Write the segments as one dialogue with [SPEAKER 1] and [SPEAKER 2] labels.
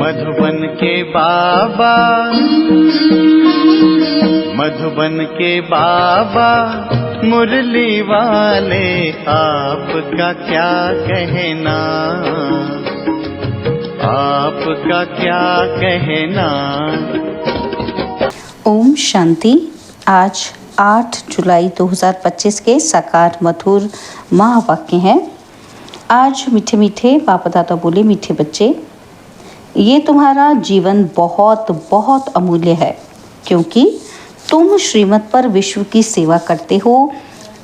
[SPEAKER 1] मधुबन के बाबा, मधुबन के बाबा मुरली वाले, आपका क्या कहना, आपका क्या कहना।
[SPEAKER 2] ओम शांति। आज 8 जुलाई 2025 के साकार मधुर महावाक्य हैं। आज मीठे मीठे बाप दादा बोले, मीठे बच्चे, ये तुम्हारा जीवन बहुत बहुत अमूल्य है, क्योंकि तुम श्रीमत पर विश्व की सेवा करते हो,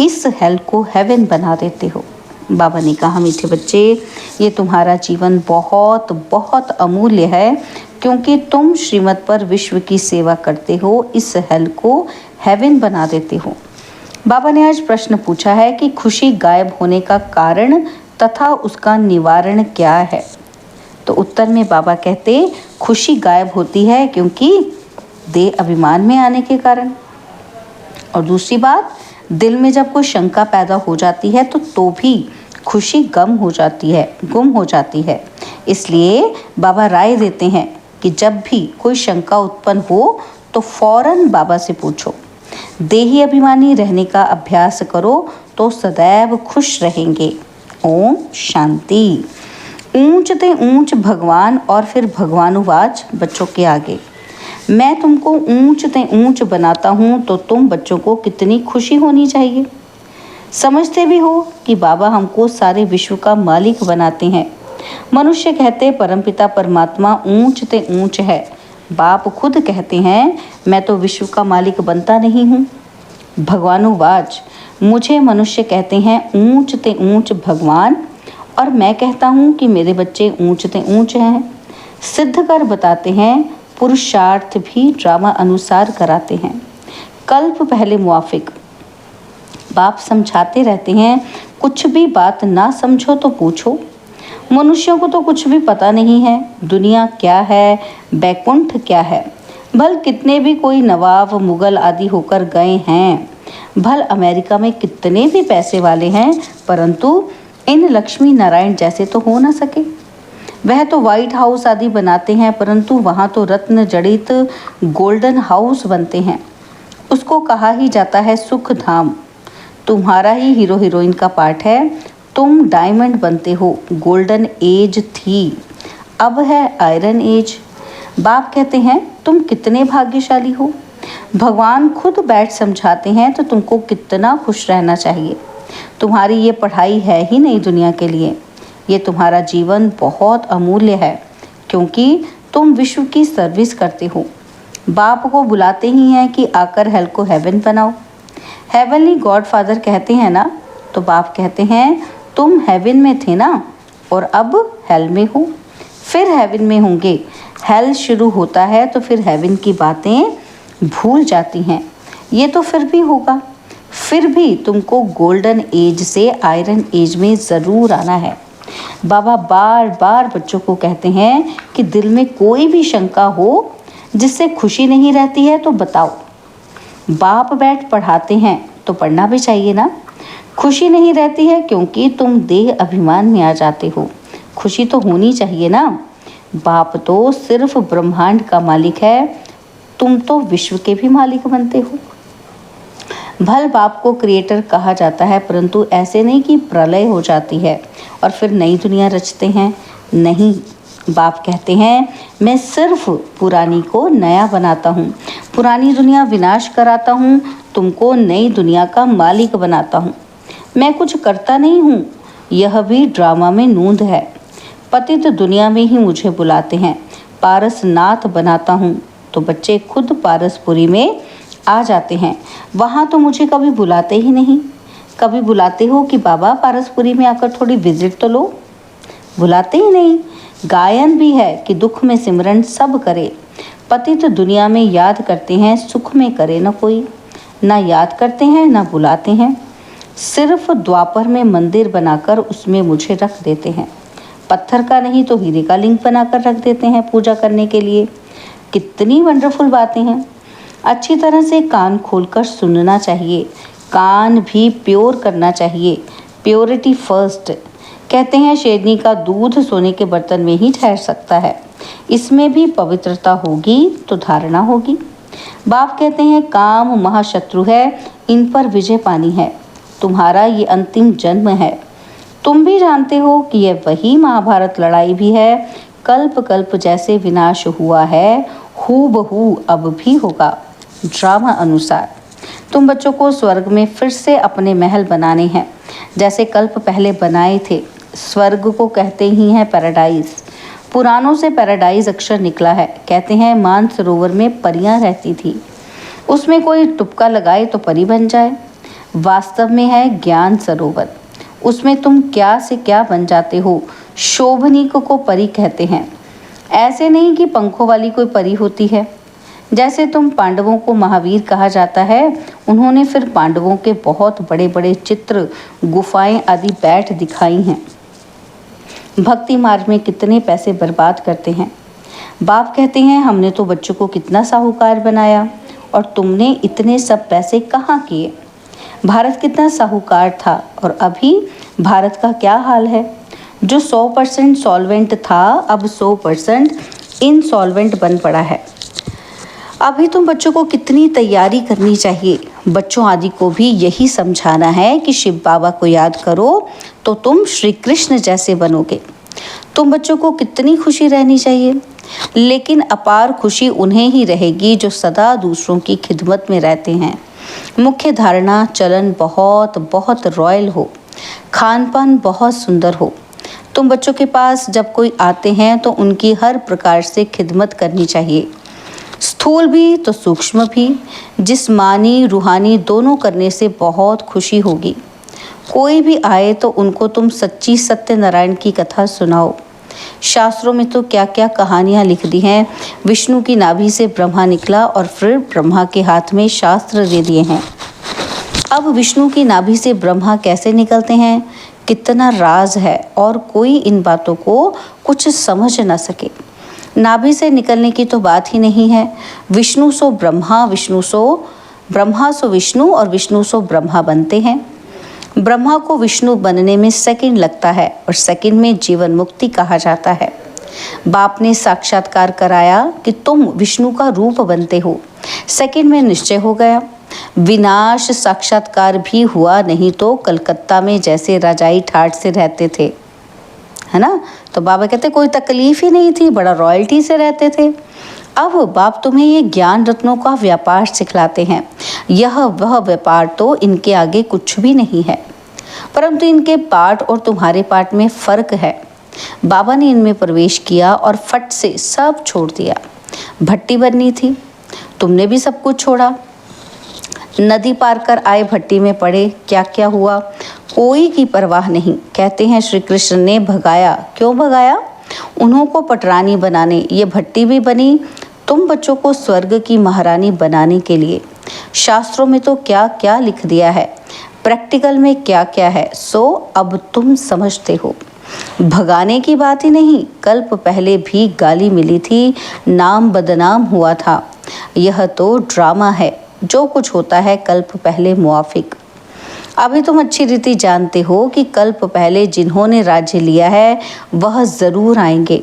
[SPEAKER 2] इस हेल को हेवन बना देते हो। बाबा ने कहा, मीठे बच्चे, ये तुम्हारा जीवन बहुत बहुत अमूल्य है, क्योंकि तुम श्रीमत पर विश्व की सेवा करते हो, इस हेल को हेवन बना देते हो। बाबा ने आज प्रश्न पूछा है कि खुशी गायब होने का कारण तथा उसका निवारण क्या है। तो उत्तर में बाबा कहते, खुशी गायब होती है क्योंकि देह अभिमान में आने के कारण। और दूसरी बात, दिल में जब कोई शंका पैदा हो जाती है तो भी खुशी गुम हो जाती है। इसलिए बाबा राय देते हैं कि जब भी कोई शंका उत्पन्न हो तो फौरन बाबा से पूछो। देही अभिमानी रहने का अभ्यास करो तो सदैव खुश रहेंगे। ओम शांति। ऊंच ते ऊंच भगवान और फिर भगवानुवाच बच्चों के आगे, मैं तुमको ऊंच ते ऊंच बनाता हूँ तो तुम बच्चों को कितनी खुशी होनी चाहिए। समझते भी हो कि बाबा हमको सारे विश्व का मालिक बनाते हैं। मनुष्य कहते परमपिता परमात्मा ऊंच ते ऊंच है, बाप खुद कहते हैं मैं तो विश्व का मालिक बनता नहीं हूँ। भगवानुवाच, मुझे मनुष्य कहते हैं ऊंच ते ऊंच भगवान, और मैं कहता हूँ कि मेरे बच्चे ऊंच ते ऊंच हैं। सिद्ध कर बताते हैं, पुरुषार्थ भी ड्रामा अनुसार कराते हैं। कल्प पहले मुआफिक बाप समझाते रहते हैं, कुछ भी बात ना समझो तो पूछो। मनुष्यों को तो कुछ भी पता नहीं है, दुनिया क्या है, बैकुंठ क्या है। भल कितने भी कोई नवाब मुगल आदि होकर गए हैं, भल अमेरिका में कितने भी पैसे वाले हैं, परंतु इन लक्ष्मी नारायण जैसे तो हो ना सके। वह तो व्हाइट हाउस आदि बनाते हैं, परंतु वहाँ तो रत्न जड़ित गोल्डन हाउस बनते हैं। उसको कहा ही जाता है सुख धाम। तुम्हारा ही हीरो हीरोइन का पार्ट है, तुम डायमंड बनते हो। गोल्डन एज थी, अब है आयरन एज। बाप कहते हैं तुम कितने भाग्यशाली हो। भगवान खुद बैठ समझाते हैं तो तुमको कितना खुश रहना चाहिए। तुम्हारी ये पढ़ाई है ही नहीं दुनिया के लिए, ये तुम्हारा जीवन बहुत अमूल्य है, क्योंकि तुम विश्व की सर्विस करते हो। बाप को बुलाते ही हैं कि आकर हेल को हेवन बनाओ। हेवनली गॉड फादर कहते हैं ना, तो बाप कहते हैं तुम हेवन में थे ना, और अब हेल में हो, फिर हेवन में होंगे। हेल शुरू होता है तो फिर हेवन की बातें भूल जाती हैं। ये तो फिर भी होगा, फिर भी तुमको गोल्डन एज से आयरन एज में ज़रूर आना है। बाबा बार बार बच्चों को कहते हैं कि दिल में कोई भी शंका हो जिससे खुशी नहीं रहती है तो बताओ। बाप बैठ पढ़ाते हैं तो पढ़ना भी चाहिए ना। खुशी नहीं रहती है क्योंकि तुम देह अभिमान में आ जाते हो। खुशी तो होनी चाहिए ना। बाप तो सिर्फ ब्रह्मांड का मालिक है, तुम तो विश्व के भी मालिक बनते हो। भल बाप को क्रिएटर कहा जाता है, परंतु ऐसे नहीं कि प्रलय हो जाती है और फिर नई दुनिया रचते हैं। नहीं, बाप कहते हैं मैं सिर्फ पुरानी को नया बनाता हूँ, पुरानी दुनिया विनाश कराता हूँ, तुमको नई दुनिया का मालिक बनाता हूँ। मैं कुछ करता नहीं हूँ, यह भी ड्रामा में नूंद है। पतित दुनिया में ही मुझे बुलाते हैं, पारसनाथ बनाता हूँ, तो बच्चे खुद पारसपुरी में आ जाते हैं। वहाँ तो मुझे कभी बुलाते ही नहीं। कभी बुलाते हो कि बाबा पारसपुरी में आकर थोड़ी विजिट तो लो, बुलाते ही नहीं। गायन भी है कि दुख में सिमरन सब करे, पतित दुनिया में याद करते हैं, सुख में करे न कोई। ना याद करते हैं ना बुलाते हैं, सिर्फ द्वापर में मंदिर बनाकर उसमें मुझे रख देते हैं। पत्थर का नहीं तो हीरे का लिंग बनाकर रख देते हैं पूजा करने के लिए। कितनी वंडरफुल बातें हैं। अच्छी तरह से कान खोलकर सुनना चाहिए, कान भी प्योर करना चाहिए, प्योरिटी फर्स्ट। कहते हैं शेरनी का दूध सोने के बर्तन में ही ठहर सकता है, इसमें भी पवित्रता होगी तो धारणा होगी। बाप कहते हैं काम महाशत्रु है, इन पर विजय पानी है, तुम्हारा ये अंतिम जन्म है। तुम भी जानते हो कि यह वही महाभारत लड़ाई भी है, कल्प कल्प जैसे विनाश हुआ है, हूबहू अब भी होगा। ड्रामा अनुसार तुम बच्चों को स्वर्ग में फिर से अपने महल बनाने हैं, जैसे कल्प पहले बनाए थे। स्वर्ग को कहते ही हैं पैराडाइज। पुराणों से पैराडाइज अक्षर निकला है। कहते हैं मानसरोवर में परियां रहती थी, उसमें कोई तुपका लगाए तो परी बन जाए। वास्तव में है ज्ञान सरोवर, उसमें तुम क्या से क्या बन जाते हो। शोभनीक को परी कहते हैं। ऐसे नहीं कि पंखों वाली कोई परी होती है। जैसे तुम पांडवों को महावीर कहा जाता है, उन्होंने फिर पांडवों के बहुत बड़े बड़े चित्र, गुफाएं आदि बैठ दिखाई हैं। भक्ति मार्ग में कितने पैसे बर्बाद करते हैं। बाप कहते हैं हमने तो बच्चों को कितना साहूकार बनाया और तुमने इतने सब पैसे कहाँ किए। भारत कितना साहूकार था और अभी भारत का क्या हाल है। जो 100% सॉल्वेंट था अब 100% इनसॉल्वेंट बन पड़ा है। अभी तुम बच्चों को कितनी तैयारी करनी चाहिए। बच्चों आदि को भी यही समझाना है कि शिव बाबा को याद करो तो तुम श्री कृष्ण जैसे बनोगे। तुम बच्चों को कितनी खुशी रहनी चाहिए, लेकिन अपार खुशी उन्हें ही रहेगी जो सदा दूसरों की खिदमत में रहते हैं। मुख्य धारणा चलन बहुत बहुत रॉयल हो, खान पान बहुत सुंदर हो। तुम बच्चों के पास जब कोई आते हैं तो उनकी हर प्रकार से खिदमत करनी चाहिए, स्थूल भी तो सूक्ष्म भी, जिस्मानी रूहानी दोनों करने से बहुत खुशी होगी। कोई भी आए तो उनको तुम सच्ची सत्यनारायण की कथा सुनाओ। शास्त्रों में तो क्या क्या कहानियाँ लिख दी हैं। विष्णु की नाभि से ब्रह्मा निकला और फिर ब्रह्मा के हाथ में शास्त्र दे दिए हैं। अब विष्णु की नाभि से ब्रह्मा कैसे निकलते हैं, कितना राज है और कोई इन बातों को कुछ समझ न सके। नाभि से निकलने की तो बात ही नहीं है। विष्णु सो ब्रह्मा, ब्रह्मा सो विष्णु और विष्णु सो ब्रह्मा बनते हैं। ब्रह्मा को विष्णु बनने में सेकंड लगता है और सेकंड में जीवन मुक्ति कहा जाता है। बाप ने साक्षात्कार कराया कि तुम विष्णु का रूप बनते हो। सेकंड में निश्चय हो गया। विनाश साक्षात्कार भी हुआ, नहीं तो कलकत्ता में जैसे राजाई ठाट से रहते थे, है ना। तो बाबा कहते कोई तकलीफ ही नहीं थी, बड़ा रॉयल्टी से रहते थे। अब बाप तुम्हें ये ज्ञान रत्नों का व्यापार सिखलाते हैं। यह वह व्यापार तो इनके आगे कुछ भी नहीं है, परंतु इनके पाठ और तुम्हारे पाठ में फर्क है। बाबा ने इनमें प्रवेश किया और फट से सब छोड़ दिया। भट्टी बननी थी, तुमने भी सब कुछ छोड़ा। नदी पार कर आए, भट्टी में पड़े, क्या क्या हुआ कोई की परवाह नहीं। कहते हैं श्री कृष्ण ने भगाया। क्यों भगाया? उन्हों को पटरानी बनाने। ये भट्टी भी बनी तुम बच्चों को स्वर्ग की महारानी बनाने के लिए। शास्त्रों में तो क्या क्या लिख दिया है, प्रैक्टिकल में क्या क्या है, सो अब तुम समझते हो। भगाने की बात ही नहीं, कल्प पहले भी गाली मिली थी, नाम बदनाम हुआ था। यह तो ड्रामा है, जो कुछ होता है कल्प पहले मुआफिक। अभी तुम अच्छी रीति जानते हो कि कल्प पहले जिन्होंने राज्य लिया है वह जरूर आएंगे।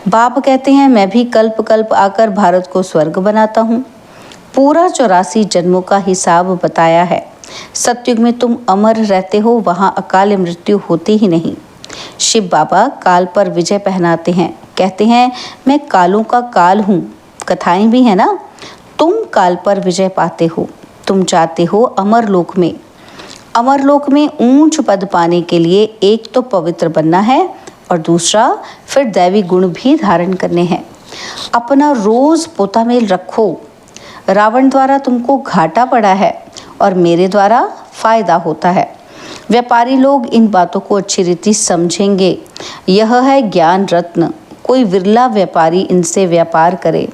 [SPEAKER 2] बाप कहते हैं मैं भी कल्प कल्प आकर भारत को स्वर्ग बनाता हूँ। पूरा 84 जन्मों का हिसाब बताया है। सतयुग में तुम अमर रहते हो, वहाँ अकाल मृत्यु होती ही नहीं। शिव बाबा काल पर विजय पहनाते हैं। कहते हैं मैं कालों का काल हूँ। कथाएं भी है ना। तुम काल पर विजय पाते हो, तुम जाते हो अमरलोक में। अमरलोक में ऊंच पद पाने के लिए एक तो पवित्र बनना है और दूसरा फिर दैवी गुण भी धारण करने हैं। अपना रोज पोता मेल रखो। रावण द्वारा तुमको घाटा पड़ा है और मेरे द्वारा फायदा होता है। व्यापारी लोग इन बातों को अच्छी रीति समझेंगे। यह है ज्ञान रत्न। कोई विरला व्यापारी इनसे व्यापार करे।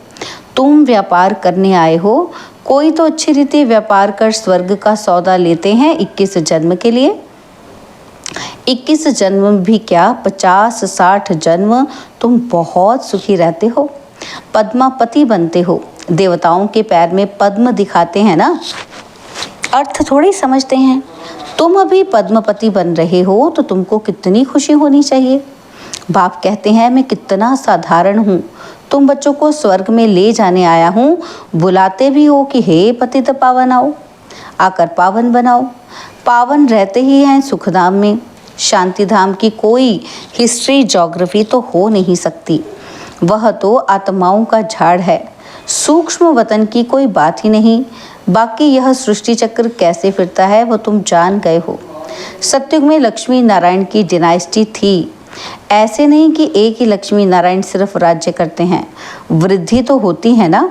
[SPEAKER 2] तुम व्यापार करने आए हो, कोई तो अच्छी रीति व्यापार कर स्वर्ग का सौदा लेते हैं 21 जन्म के लिए। 21 जन्म भी क्या, 50-60 जन्म तुम बहुत सुखी रहते हो, पद्मापति बनते हो। देवताओं के पैर में पद्म दिखाते हैं ना, अर्थ थोड़ी समझते हैं। तुम अभी पद्मपति बन रहे हो तो तुमको कितनी खुशी होनी चाहिए। बाप कहते हैं मैं कितना साधारण हूँ, तुम बच्चों को स्वर्ग में ले जाने आया हूँ। बुलाते भी हो कि हे पतित पावन आओ, आकर पावन बनाओ। पावन रहते ही हैं सुखधाम में। शांति धाम की कोई हिस्ट्री ज्योग्राफी तो हो नहीं सकती, वह तो आत्माओं का झाड़ है। सूक्ष्म वतन की कोई बात ही नहीं। बाकी यह सृष्टि चक्र कैसे फिरता है वो तुम जान गए हो। सतयुग में लक्ष्मी नारायण की डिनाइस्टी थी। ऐसे नहीं कि एक ही लक्ष्मी नारायण सिर्फ राज्य करते हैं, वृद्धि तो होती है ना।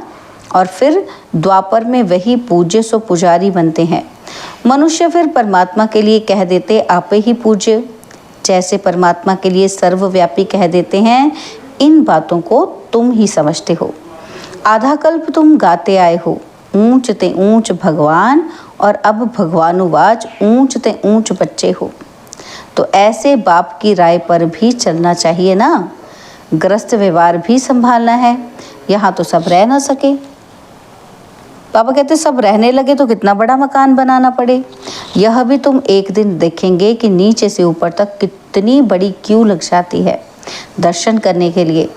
[SPEAKER 2] और फिर द्वापर में वही पूज्य सो पुजारी बनते हैं। मनुष्य फिर परमात्मा के लिए कह देते आपे ही पूज्य, जैसे परमात्मा के लिए सर्वव्यापी कह देते हैं। इन बातों को तुम ही समझते हो। आधा कल्प तुम गाते आए हो ऊंच ते ऊंच भगवान, और अब भगवानुवाच ऊंच ते ऊंच बच्चे हो। तो ऐसे बाप की राय पर भी चलना चाहिए ना। ग्रस्त व्यवहार भी संभालना है, यहाँ तो सब रह ना सके। पापा कहते सब रहने लगे तो कितना बड़ा मकान बनाना पड़े। यह भी तुम एक दिन देखेंगे कि नीचे से ऊपर तक कितनी बड़ी क्यू लग जाती है दर्शन करने के लिए।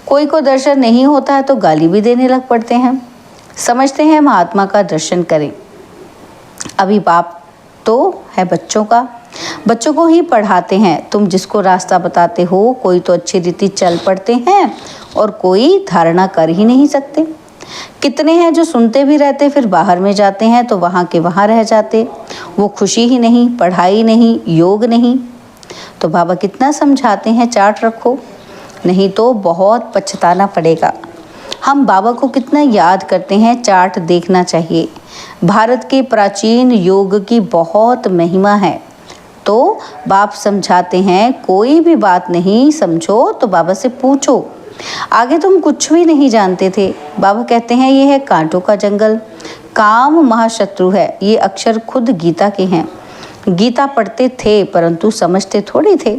[SPEAKER 2] कोई को दर्शन नहीं होता है तो गाली भी देने लग पड़ते हैं, समझते हैं महात्मा का दर्शन करें। अभी बाप तो है बच्चों का, बच्चों को ही पढ़ाते हैं। तुम जिसको रास्ता बताते हो, कोई तो अच्छी रीति चल पड़ते हैं और कोई धारणा कर ही नहीं सकते। कितने हैं जो सुनते भी रहते फिर बाहर में जाते हैं तो वहाँ के वहाँ रह जाते। वो खुशी ही नहीं, पढ़ाई नहीं, योग नहीं। तो बाबा कितना समझाते हैं चार्ट रखो, नहीं तो बहुत पछताना पड़ेगा। हम बाबा को कितना याद करते हैं, चार्ट देखना चाहिए। भारत के प्राचीन योग की बहुत महिमा है। तो बाप समझाते हैं कोई भी बात नहीं समझो तो बाबा से पूछो। आगे तुम कुछ भी नहीं जानते थे। बाबा कहते हैं ये है कांटों का जंगल, काम महाशत्रु है। ये अक्षर खुद गीता के हैं। गीता पढ़ते थे परंतु समझते थोड़ी थे।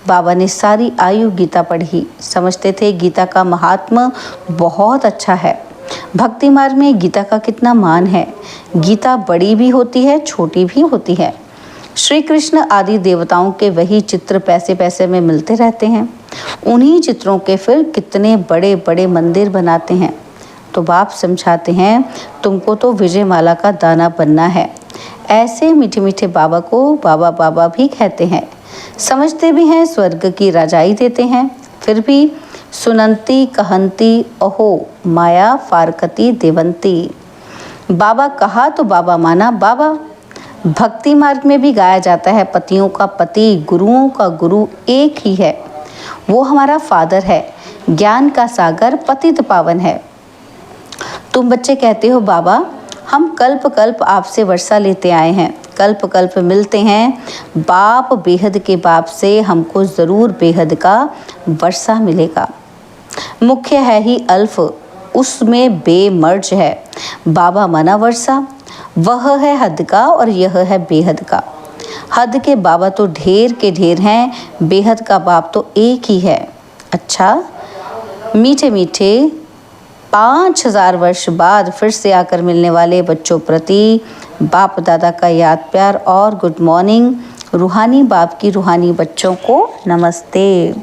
[SPEAKER 2] बाबा ने सारी आयु गीता पढ़ी, समझते थे गीता का महात्मा बहुत अच्छा है। भक्ति मार्ग में गीता का कितना मान है। गीता बड़ी भी होती है, छोटी भी होती है। श्री कृष्ण आदि देवताओं के वही चित्र पैसे पैसे में मिलते रहते हैं। उन्हीं चित्रों के फिर कितने बड़े बड़े मंदिर बनाते हैं। तो बाप समझाते हैं तुमको तो विजय माला का दाना बनना है। ऐसे मीठे मीठे बाबा को बाबा बाबा भी कहते हैं। समझते भी हैं, स्वर्ग की राजाई देते हैं। फिर भी सुनंती कहंती अहो माया फारकती देवंती। बाबा कहा तो बाबा माना बाबा। भक्ति मार्ग में भी गाया जाता है पतियों का पति, गुरुओं का गुरु एक ही है। वो हमारा फादर है, ज्ञान का सागर पतित पावन है। तुम बच्चे कहते हो बाबा हम कल्प कल्प आपसे वर्षा लेते आए हैं, कल्प कल्प मिलते हैं। बाप बेहद के बाप से हमको ज़रूर बेहद का वर्षा मिलेगा। मुख्य है ही अल्फ, उसमें बेमर्ज है। बाबा माना वर्षा, वह है हद का और यह है बेहद का। हद के बाबा तो ढेर के ढेर हैं, बेहद का बाप तो एक ही है। अच्छा, मीठे मीठे 5000 वर्ष बाद फिर से आकर मिलने वाले बच्चों प्रति बाप दादा का याद प्यार और गुड मॉर्निंग। रूहानी बाप की रूहानी बच्चों को नमस्ते।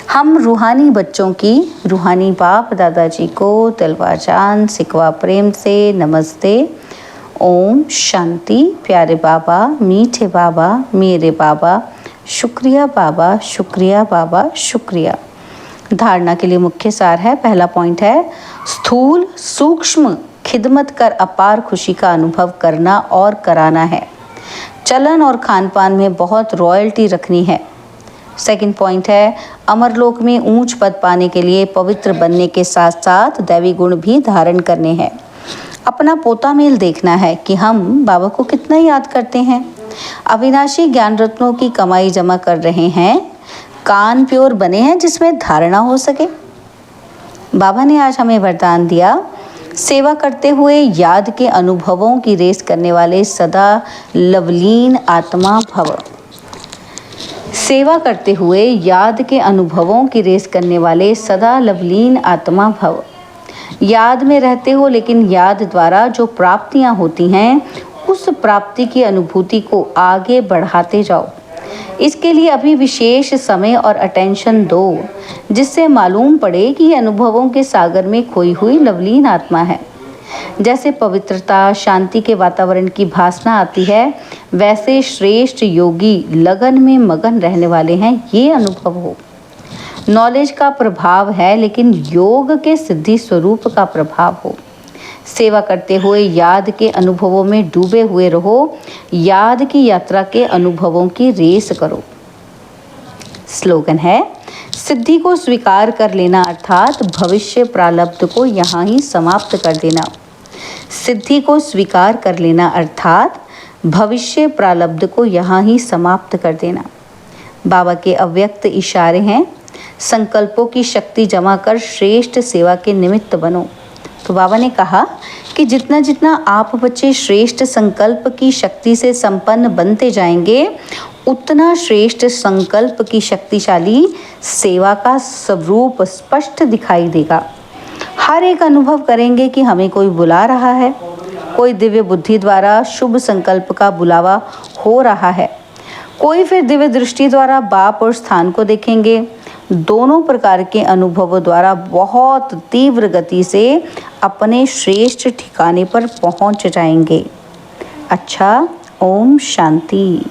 [SPEAKER 2] हम रूहानी बच्चों की रूहानी बाप दादाजी को तलवार जान सिकवा प्रेम से नमस्ते। ओम शांति। प्यारे बाबा, मीठे बाबा, मेरे बाबा, शुक्रिया बाबा, शुक्रिया बाबा, शुक्रिया। धारणा के लिए मुख्य सार है। पहला पॉइंट है स्थूल सूक्ष्म खिदमत कर अपार खुशी का अनुभव करना और कराना है। चलन और खान पान में बहुत रॉयल्टी रखनी है। सेकंड पॉइंट है अमरलोक में ऊंच पद पाने के लिए पवित्र बनने के साथ साथ दैवी गुण भी धारण करने हैं। अपना पोता मेल देखना है कि हम बाबा को कितना याद करते हैं। अविनाशी ज्ञान रत्नों की कमाई जमा कर रहे हैं। कान प्योर बने हैं जिसमें धारणा हो सके। बाबा ने आज हमें वरदान दिया, सेवा करते हुए याद के अनुभवों की रेस करने वाले सदा लवलीन आत्मा भव। सेवा करते हुए याद के अनुभवों की रेस करने वाले सदा लवलीन आत्मा भव। याद में रहते हो लेकिन याद द्वारा जो प्राप्तियां होती हैं उस प्राप्ति की अनुभूति को आगे बढ़ाते जाओ। इसके लिए अभी विशेष समय और अटेंशन दो, जिससे मालूम पड़े कि ये अनुभवों के सागर में खोई हुई लवलीन आत्मा है। जैसे पवित्रता, शांति के वातावरण की भासना आती है, वैसे श्रेष्ठ योगी लगन में मगन रहने वाले हैं, ये अनुभव हो। नॉलेज का प्रभाव है, लेकिन योग के सिद्धि स्वरूप का प्रभाव हो। सेवा करते हुए याद के अनुभवों में डूबे हुए रहो, याद की यात्रा के अनुभवों की रेस करो। स्लोगन है, सिद्धि को स्वीकार कर लेना अर्थात भविष्य प्रारब्ध को यहाँ ही समाप्त कर देना। सिद्धि को स्वीकार कर लेना अर्थात भविष्य प्रारब्ध को यहाँ ही समाप्त कर देना। बाबा के अव्यक्त इशारे हैं, संकल्पों की शक्ति जमा कर श्रेष्ठ सेवा के निमित्त बनो। तो बाबा ने कहा कि जितना जितना आप बच्चे श्रेष्ठ संकल्प की शक्ति से संपन्न बनते जाएंगे, उतना श्रेष्ठ संकल्प की शक्तिशाली सेवा का स्वरूप स्पष्ट दिखाई देगा। हर एक अनुभव करेंगे कि हमें कोई बुला रहा है, कोई दिव्य बुद्धि द्वारा शुभ संकल्प का बुलावा हो रहा है, कोई फिर दिव्य दृष्टि द्वारा बाप और स्थान को देखेंगे। दोनों प्रकार के अनुभवों द्वारा बहुत तीव्र गति से अपने श्रेष्ठ ठिकाने पर पहुंच जाएंगे। अच्छा, ओम शांति।